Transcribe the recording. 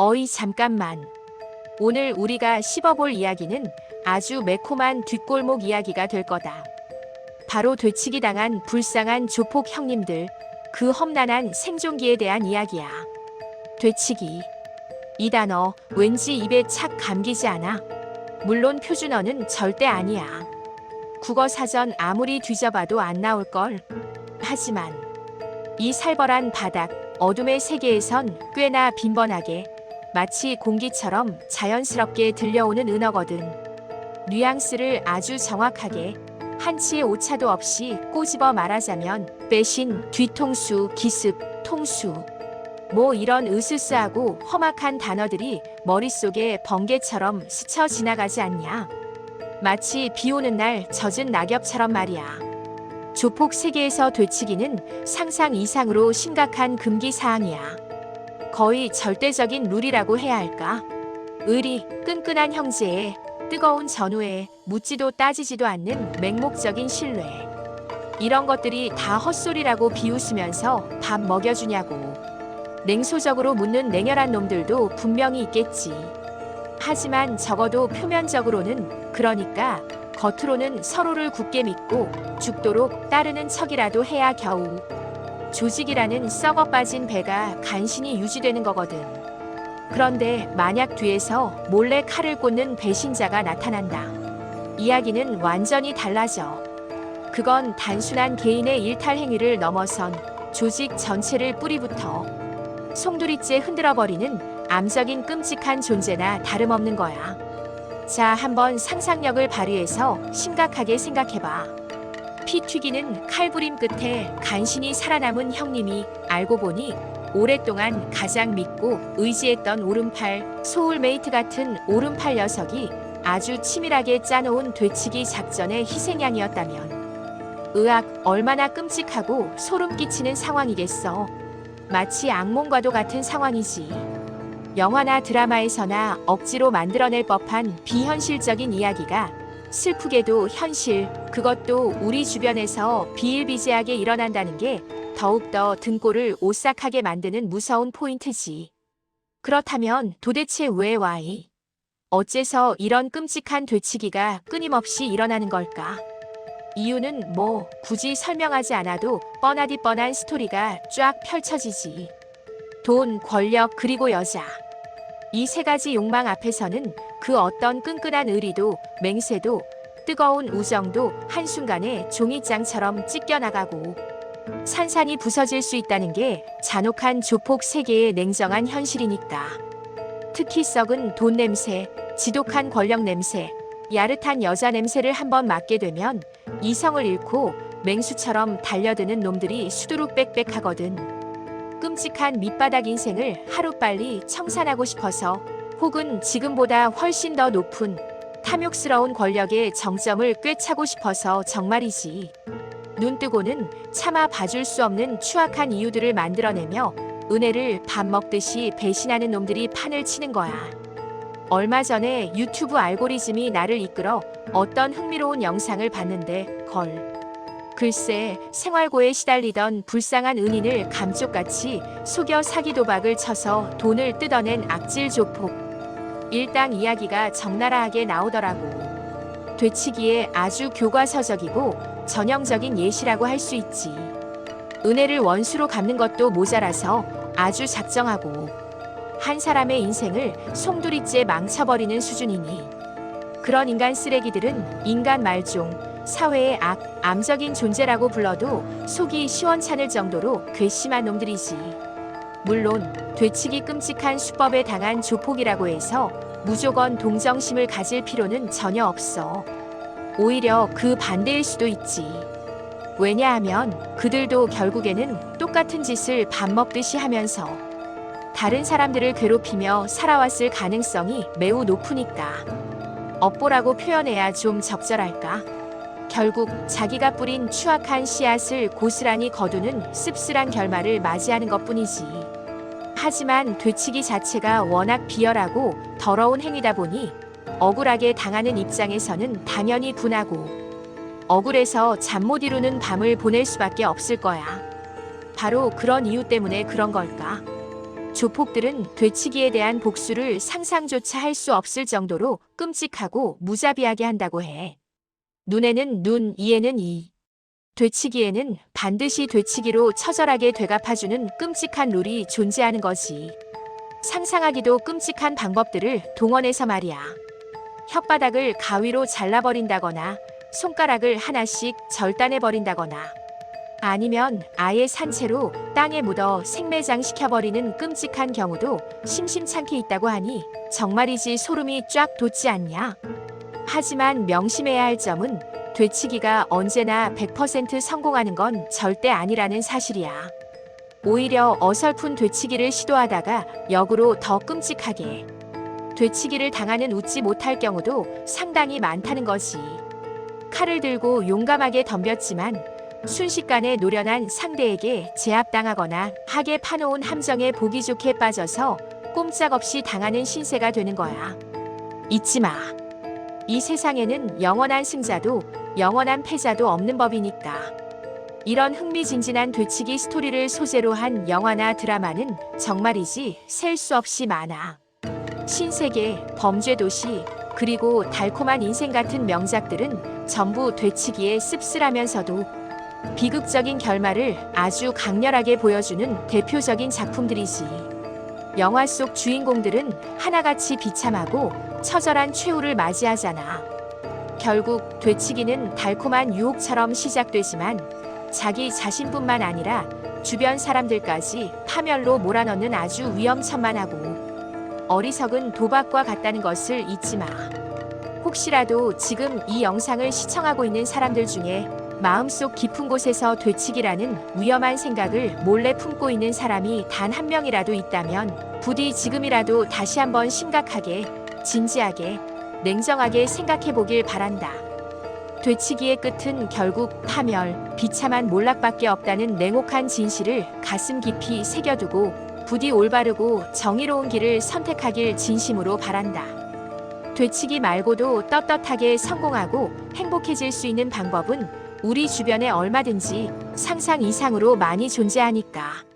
어이 잠깐만. 오늘 우리가 씹어볼 이야기는 아주 매콤한 뒷골목 이야기가 될 거다. 바로 되치기 당한 불쌍한 조폭 형님들, 그 험난한 생존기에 대한 이야기야. 되치기. 이 단어 왠지 입에 착 감기지 않아? 물론 표준어는 절대 아니야. 국어사전 아무리 뒤져봐도 안 나올걸. 하지만 이 살벌한 바닥, 어둠의 세계에선 꽤나 빈번하게 마치 공기처럼 자연스럽게 들려오는 은어거든. 뉘앙스를 아주 정확하게 한치의 오차도 없이 꼬집어 말하자면 배신, 뒤통수, 기습, 통수 뭐 이런 으스스하고 험악한 단어들이 머릿속에 번개처럼 스쳐 지나가지 않냐. 마치 비 오는 날 젖은 낙엽처럼 말이야. 조폭 세계에서 되치기는 상상 이상으로 심각한 금기 사항이야. 거의 절대적인 룰이라고 해야 할까? 의리, 끈끈한 형제에, 뜨거운 전우에, 묻지도 따지지도 않는 맹목적인 신뢰. 이런 것들이 다 헛소리라고 비웃으면서 밥 먹여주냐고. 냉소적으로 묻는 냉혈한 놈들도 분명히 있겠지. 하지만 적어도 표면적으로는, 그러니까 겉으로는 서로를 굳게 믿고 죽도록 따르는 척이라도 해야 겨우 조직이라는 썩어 빠진 배가 간신히 유지되는 거거든. 그런데 만약 뒤에서 몰래 칼을 꽂는 배신자가 나타난다. 이야기는 완전히 달라져. 그건 단순한 개인의 일탈 행위를 넘어선 조직 전체를 뿌리부터 송두리째 흔들어버리는 암적인 끔찍한 존재나 다름없는 거야. 자, 한번 상상력을 발휘해서 심각하게 생각해봐. 피 튀기는 칼부림 끝에 간신히 살아남은 형님이 알고 보니 오랫동안 가장 믿고 의지했던 오른팔, 소울메이트 같은 오른팔 녀석이 아주 치밀하게 짜놓은 되치기 작전의 희생양이었다면. 으악, 얼마나 끔찍하고 소름 끼치는 상황이겠어. 마치 악몽과도 같은 상황이지. 영화나 드라마에서나 억지로 만들어낼 법한 비현실적인 이야기가 슬프게도 현실, 그것도 우리 주변에서 비일비재하게 일어난다는 게 더욱더 등골을 오싹하게 만드는 무서운 포인트지. 그렇다면 도대체 왜 와이? 어째서 이런 끔찍한 되치기가 끊임없이 일어나는 걸까? 이유는 뭐 굳이 설명하지 않아도 뻔하디 뻔한 스토리가 쫙 펼쳐지지. 돈, 권력, 그리고 여자. 이 세 가지 욕망 앞에서는 그 어떤 끈끈한 의리도, 맹세도, 뜨거운 우정도 한순간에 종이장처럼 찢겨나가고 산산이 부서질 수 있다는 게 잔혹한 조폭 세계의 냉정한 현실이니까. 특히 썩은 돈 냄새, 지독한 권력 냄새, 야릇한 여자 냄새를 한번 맡게 되면 이성을 잃고 맹수처럼 달려드는 놈들이 수두룩 빽빽하거든. 끔찍한 밑바닥 인생을 하루빨리 청산하고 싶어서, 혹은 지금보다 훨씬 더 높은 탐욕스러운 권력의 정점을 꿰차고 싶어서 정말이지. 눈뜨고는 차마 봐줄 수 없는 추악한 이유들을 만들어내며 은혜를 밥 먹듯이 배신하는 놈들이 판을 치는 거야. 얼마 전에 유튜브 알고리즘이 나를 이끌어 어떤 흥미로운 영상을 봤는데 글쎄, 생활고에 시달리던 불쌍한 은인을 감쪽같이 속여 사기 도박을 쳐서 돈을 뜯어낸 악질 조폭. 일당 이야기가 적나라하게 나오더라고. 되치기에 아주 교과서적이고 전형적인 예시라고 할 수 있지. 은혜를 원수로 갚는 것도 모자라서 아주 작정하고 한 사람의 인생을 송두리째 망쳐버리는 수준이니. 그런 인간 쓰레기들은 인간 말종, 사회의 악, 암적인 존재라고 불러도 속이 시원찮을 정도로 괘씸한 놈들이지. 물론 되치기 끔찍한 수법에 당한 조폭이라고 해서 무조건 동정심을 가질 필요는 전혀 없어. 오히려 그 반대일 수도 있지. 왜냐하면 그들도 결국에는 똑같은 짓을 밥 먹듯이 하면서 다른 사람들을 괴롭히며 살아왔을 가능성이 매우 높으니까. 업보라고 표현해야 좀 적절할까? 결국 자기가 뿌린 추악한 씨앗을 고스란히 거두는 씁쓸한 결말을 맞이하는 것뿐이지. 하지만 되치기 자체가 워낙 비열하고 더러운 행위다 보니 억울하게 당하는 입장에서는 당연히 분하고 억울해서 잠 못 이루는 밤을 보낼 수밖에 없을 거야. 바로 그런 이유 때문에 그런 걸까? 조폭들은 되치기에 대한 복수를 상상조차 할 수 없을 정도로 끔찍하고 무자비하게 한다고 해. 눈에는 눈, 이에는 이. 되치기에는 반드시 되치기로 처절하게 되갚아주는 끔찍한 룰이 존재하는 거지. 상상하기도 끔찍한 방법들을 동원해서 말이야. 혓바닥을 가위로 잘라버린다거나 손가락을 하나씩 절단해버린다거나 아니면 아예 산채로 땅에 묻어 생매장시켜버리는 끔찍한 경우도 심심찮게 있다고 하니 정말이지 소름이 쫙 돋지 않냐? 하지만 명심해야 할 점은 되치기가 언제나 100% 성공하는 건 절대 아니라는 사실이야. 오히려 어설픈 되치기를 시도하다가 역으로 더 끔찍하게 되치기를 당하는 웃지 못할 경우도 상당히 많다는 거지. 칼을 들고 용감하게 덤볐지만 순식간에 노련한 상대에게 제압당하거나 하게 파놓은 함정에 보기 좋게 빠져서 꼼짝없이 당하는 신세가 되는 거야. 잊지 마. 이 세상에는 영원한 승자도 영원한 패자도 없는 법이니까. 이런 흥미진진한 되치기 스토리를 소재로 한 영화나 드라마는 정말이지 셀 수 없이 많아. 신세계, 범죄도시, 그리고 달콤한 인생 같은 명작들은 전부 되치기에 씁쓸하면서도 비극적인 결말을 아주 강렬하게 보여주는 대표적인 작품들이지. 영화 속 주인공들은 하나같이 비참하고 처절한 최후를 맞이하잖아. 결국 되치기는 달콤한 유혹처럼 시작되지만 자기 자신뿐만 아니라 주변 사람들까지 파멸로 몰아넣는 아주 위험천만하고 어리석은 도박과 같다는 것을 잊지 마. 혹시라도 지금 이 영상을 시청하고 있는 사람들 중에 마음속 깊은 곳에서 되치기라는 위험한 생각을 몰래 품고 있는 사람이 단 한 명이라도 있다면 부디 지금이라도 다시 한번 심각하게, 진지하게, 냉정하게 생각해 보길 바란다. 되치기의 끝은 결국 파멸, 비참한 몰락밖에 없다는 냉혹한 진실을 가슴 깊이 새겨두고 부디 올바르고 정의로운 길을 선택하길 진심으로 바란다. 되치기 말고도 떳떳하게 성공하고 행복해질 수 있는 방법은 우리 주변에 얼마든지 상상 이상으로 많이 존재하니까.